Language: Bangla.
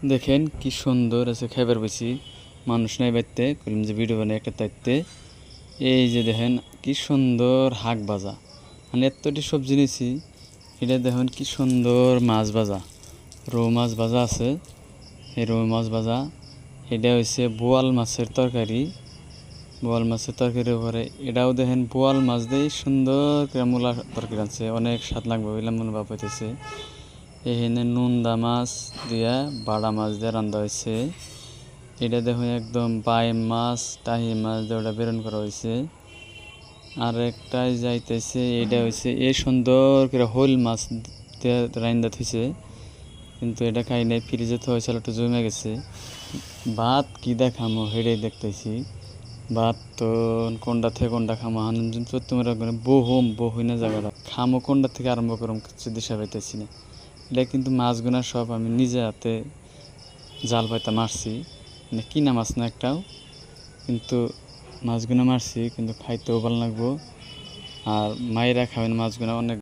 দেখেন কি সুন্দর আছে খাইবার বসি মানুষ নাই বাইতে কইলাম যে ভিডিও বানাই একটা তাইতে এই যে দেখেন কি সুন্দর হাক ভাজা মানে এতটি সবজি নিয়েছি এটা দেখুন কি সুন্দর মাছ ভাজা রৌ মাছ ভাজা আছে এই রৌ মাছ ভাজা এটা হচ্ছে বোয়াল মাছের তরকারি বোয়াল মাছের তরকারির উপরে এটাও দেখেন বোয়াল মাছ দিয়ে সুন্দর করে মূলা তরকারি আছে অনেক স্বাদ লাগবে বললাম মনে ভাব হইতেছে এখানে নুনদা মাছ দিয়া বাড়া মাছ দিয়ে রান্না হয়েছে এটা দেখুন একদম বাইম মাছ টাহি মাছ দিয়ে ওটা বেরন করা হয়েছে আর একটাই যাইতেছে এটা হয়েছে এ সুন্দর করে হোল মাছ দিয়ে রান্না থইছে কিন্তু এটা খাই নাই ফ্রিজে তো হয়েছিল একটু জমে গেছে ভাত কি দেখামো হেডেই দেখতেছি ভাত তো কোনটা থেকে কোনটা খামো হানুন সত্যি মনে রাখবেন বহু না জায়গাটা খামো কোনটা থেকে আরম্ভ করুম কিছু দিশা পাইতেছি না এটা কিন্তু মাছগুনা সব আমি নিজে হাতে জাল পাইতা মারছি মানে কিনা মাছ না একটাও কিন্তু মাছগুনা মারছি কিন্তু খাইতেও ভালো লাগবো আর মায়েরা খাবেন মাছগুনা অনেক